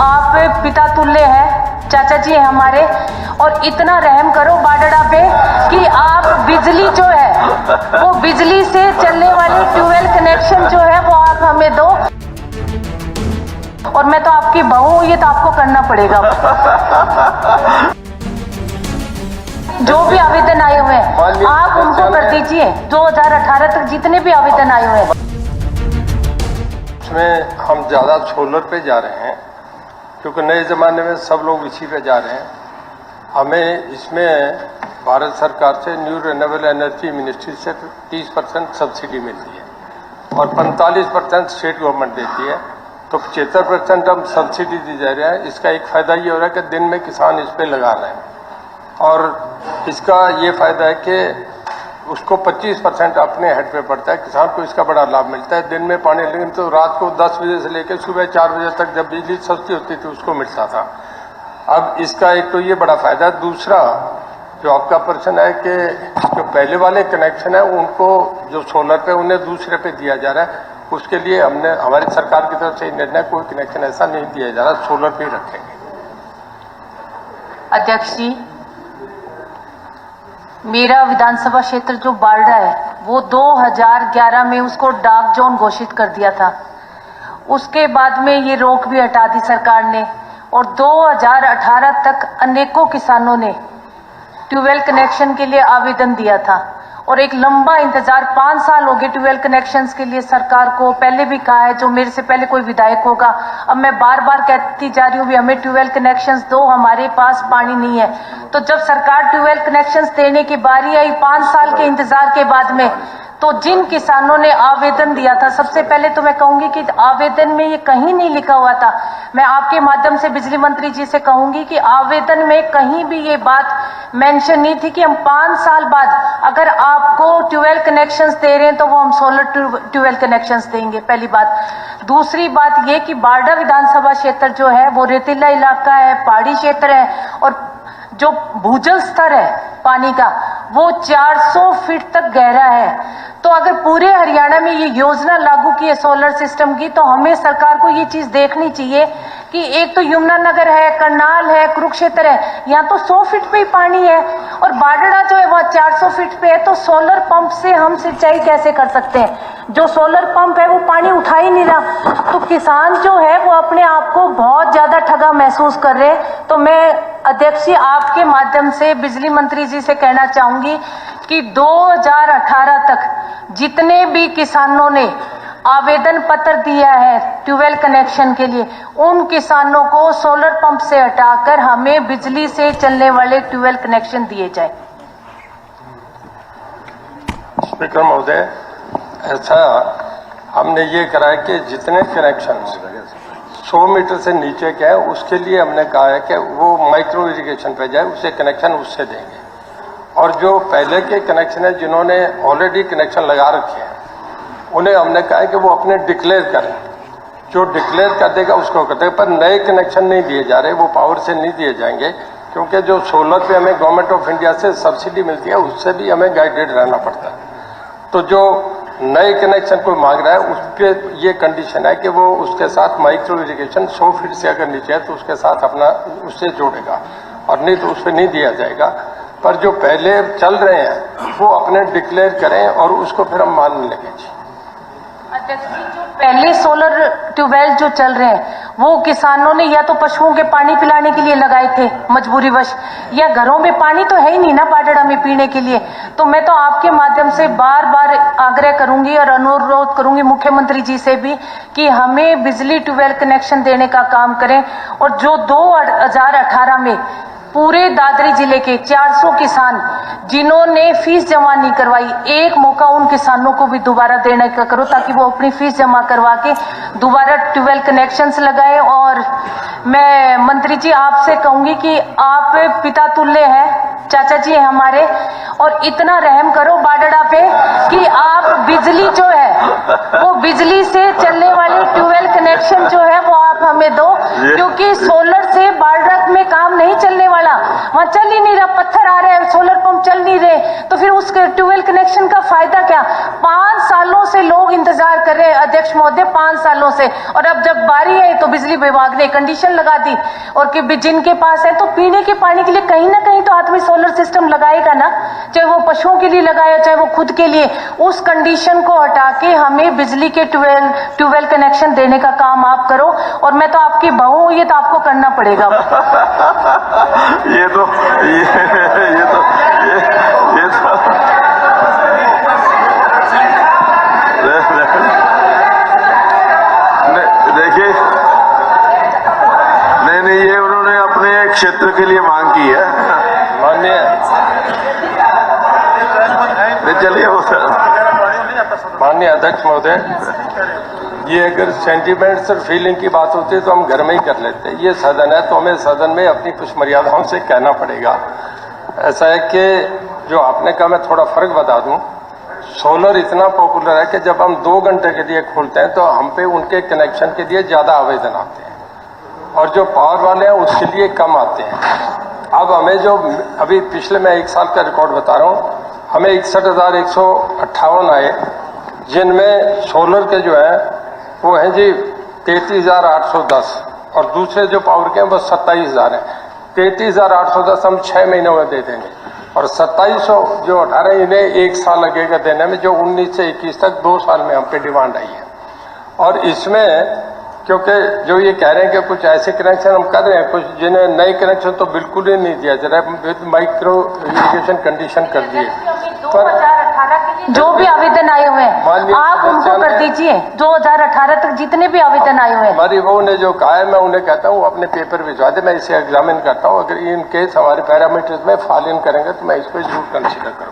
आप पिता तुल्य हैं, चाचा जी हैं हमारे, और इतना रहम करो बाडड़ा पे कि आप बिजली जो है वो बिजली से चलने वाले ट्यूबवेल कनेक्शन जो है वो आप हमें दो। और मैं तो आपकी बहू हूँ, ये तो आपको करना पड़ेगा। जो भी आवेदन आए हुए हैं आप उनको कर दीजिए। 2018 तक जितने भी आवेदन आए हुए हैं उसमें हम ज़्यादा सोलर पे जा रहे हैं, क्योंकि नए ज़माने में सब लोग इसी पे जा रहे हैं। हमें इसमें भारत सरकार से न्यू रिन्यूएबल एनर्जी मिनिस्ट्री से 30% सब्सिडी मिलती है और 45% स्टेट गवर्नमेंट देती है, तो 75% हम सब्सिडी दी जा रही है। इसका एक फ़ायदा ये हो रहा है कि दिन में किसान इस पर लगा रहे हैं, और इसका ये फ़ायदा है कि उसको 25% अपने हेड पे पड़ता है। किसान को इसका बड़ा लाभ मिलता है। दिन में पानी, लेकिन तो रात को 10 बजे से लेकर सुबह 4 बजे तक जब बिजली सस्ती होती थी उसको मिलता था। अब इसका एक तो ये बड़ा फायदा है। दूसरा जो आपका प्रश्न है कि जो पहले वाले कनेक्शन है उनको जो सोलर पे उन्हें दूसरे पे दिया जा रहा है, उसके लिए हमने हमारी सरकार की तरफ से निर्णय कोई कनेक्शन ऐसा नहीं दिया जा रहा, सोलर पे ही रखेंगे। अध्यक्ष जी, मेरा विधानसभा क्षेत्र जो बारडा है वो 2011 में उसको डार्क जोन घोषित कर दिया था। उसके बाद में ये रोक भी हटा दी सरकार ने, और 2018 तक अनेकों किसानों ने ट्यूबवेल कनेक्शन के लिए आवेदन दिया था, और एक लंबा इंतजार 5 साल हो गए ट्यूबवेल कनेक्शंस के लिए सरकार को। पहले भी कहा है, जो मेरे से पहले कोई विधायक होगा, अब मैं बार बार कहती जा रही हूँ भी हमें ट्यूबवेल कनेक्शंस दो, हमारे पास पानी नहीं है। तो जब सरकार ट्यूबवेल कनेक्शंस देने की बारी आई 5 साल के इंतजार के बाद में, तो जिन किसानों ने आवेदन दिया था, सबसे पहले तो मैं कहूंगी कि आवेदन में ये कहीं नहीं लिखा हुआ था। मैं आपके माध्यम से बिजली मंत्री जी से कहूंगी कि आवेदन में कहीं भी ये बात मेंशन नहीं थी कि हम 5 साल बाद अगर आपको ट्यूबवेल कनेक्शंस दे रहे हैं तो वो हम सोलर ट्यूबवेल कनेक्शंस देंगे। पहली बात। दूसरी बात ये कि बारडा विधानसभा क्षेत्र जो है वो रेतीला इलाका है, पहाड़ी क्षेत्र है, और जो भूजल स्तर है पानी का वो 400 फीट तक गहरा है। तो अगर पूरे हरियाणा में ये योजना लागू की है सोलर सिस्टम की, तो हमें सरकार को ये चीज देखनी चाहिए कि एक तो यमुनानगर है, करनाल है, कुरुक्षेत्र है, यहाँ तो 100 फीट पे ही पानी है, और बाडड़ा जो है वह 400 फीट पे है। तो सोलर पंप से हम सिंचाई कैसे कर सकते हैं? जो सोलर पंप है वो पानी उठा ही नहीं रहा। तो किसान जो है वो अपने आप को बहुत ज्यादा ठगा महसूस कर रहे हैं। तो मैं अध्यक्ष जी आपके माध्यम से बिजली मंत्री जी से कहना चाहूंगी कि 2018 तक जितने भी किसानों ने आवेदन पत्र दिया है ट्यूबवेल कनेक्शन के लिए, उन किसानों को सोलर पंप से हटाकर हमें बिजली से चलने वाले ट्यूबवेल कनेक्शन दिए जाए। स्पीकर महोदय, ऐसा हमने ये करा है कि जितने कनेक्शन 100 मीटर से नीचे के है उसके लिए हमने कहा है कि वो माइक्रो इरिगेशन पे जाए, उसे कनेक्शन उससे देंगे। और जो पहले के कनेक्शन है जिन्होंने ऑलरेडी कनेक्शन लगा रखे हैं उन्हें हमने कहा है कि वो अपने डिक्लेयर करें, जो डिक्लेयर कर देगा उसको कर देगा। पर नए कनेक्शन नहीं दिए जा रहे, वो पावर से नहीं दिए जाएंगे, क्योंकि जो सोलर पे हमें गवर्नमेंट ऑफ इंडिया से सब्सिडी मिलती है उससे भी हमें गाइडेड रहना पड़ता है। तो जो नए कनेक्शन को मांग रहा है उस पर ये कंडीशन है कि वो उसके साथ माइक्रो इरिगेशन 100 फीट से अगर नीचे है तो उसके साथ अपना उससे जोड़ेगा, और नहीं तो उस पर नहीं दिया जाएगा। पर जो पहले चल रहे हैं वो अपने डिक्लेयर करें और उसको फिर हम मान लेंगे। अध्यक्ष जी, जो पहले सोलर ट्यूबवेल जो चल रहे हैं वो किसानों ने या तो पशुओं के पानी पिलाने के लिए लगाए थे मजबूरीवश, या घरों में पानी तो है ही नहीं ना बाडड़ा में पीने के लिए। तो मैं तो आपके माध्यम से बार बार आग्रह करूंगी और अनुरोध करूंगी मुख्यमंत्री जी से भी कि हमें बिजली ट्यूबवेल कनेक्शन देने का काम करें। और जो 2018 में पूरे दादरी जिले के 400 किसान जिन्होंने फीस जमा नहीं करवाई, एक मौका उन किसानों को भी दोबारा देने का करो ताकि वो अपनी फीस जमा करवा के दोबारा ट्यूबवेल कनेक्शंस लगाए। और मैं मंत्री जी आपसे कहूंगी कि आप पिता तुल्य हैं, चाचा जी हैं हमारे, और इतना रहम करो बाडड़ा पे कि आप बिजली जो है वो बिजली से चलने वाले ट्यूबवेल कनेक्शन जो है वो आप हमें दो, क्योंकि सोलर से बाडड़ा में काम नहीं चलने वाला। वहाँ चल ही नहीं रहा, पत्थर आ रहे हैं, सोलर पंप चल नहीं रहे, तो फिर उस ट्यूबवेल कनेक्शन का फायदा क्या? 5 सालों से लोग इंतजार कर रहे हैं अध्यक्ष महोदय, 5 सालों से। और अब जब बारी आई तो बिजली विभाग ने कंडीशन लगा दी, और कि जिनके पास है तो पीने के पानी के लिए कहीं ना कहीं तो आदमी सोलर सिस्टम लगाएगा ना, चाहे वो पशुओं के लिए लगाया चाहे वो खुद के लिए। उस कंडीशन को हटा के हमें बिजली के ट्यूबवेल कनेक्शन देने का काम आप करो, और मैं तो आपकी बहू हूं, ये तो आपको करना पड़ेगा। ये तो देखिए, नहीं ये उन्होंने अपने क्षेत्र के लिए मांग की है। चलिए माननीय अध्यक्ष महोदय, ये अगर सेंटिमेंट्स और फीलिंग की बात होती है तो हम घर में ही कर लेते हैं। ये सदन है तो हमें सदन में अपनी कुछ मर्यादाओं से कहना पड़ेगा। ऐसा है कि जो आपने कहा, मैं थोड़ा फर्क बता दूं। सोलर इतना पॉपुलर है कि जब हम 2 घंटे के लिए खोलते हैं तो हम पे उनके कनेक्शन के लिए ज्यादा आवेदन आते हैं, और जो पावर वाले हैं उसके लिए कम आते हैं। अब हमें जो अभी पिछले, मैं 1 साल का रिकॉर्ड बता रहा हूँ, हमें 61,158 आए, जिनमें सोलर के जो है वो हैं जी 33,810, और दूसरे जो पावर के हैं वो 27,000 हैं। 33,810 हम 6 महीनों में दे देंगे, और 2700 जो 18 इन्हें 1 साल लगेगा देने में, जो 19 से 21 तक 2 साल में हम पे डिमांड आई है। और इसमें क्योंकि जो ये कह रहे हैं कि कुछ ऐसे कनेक्शन हम कर रहे हैं, कुछ जिन्हें नए कनेक्शन तो बिल्कुल ही नहीं दिया जा रहा, माइक्रो इरिगेशन कंडीशन कर दिए। 2018 के लिए जो भी आवेदन आए हुए हैं आप उनको कर दीजिए, 2018 तक जितने भी आवेदन आए हुए हैं। हमारी वो ने जो कहा है, मैं उन्हें कहता हूँ अपने पेपर भिजवा दे, मैं इसे एग्जामिन करता हूँ। अगर इन केस हमारे पैरामीटर्स में फॉल इन करेंगे तो मैं इसको जरूर कंसिडर करूँगा।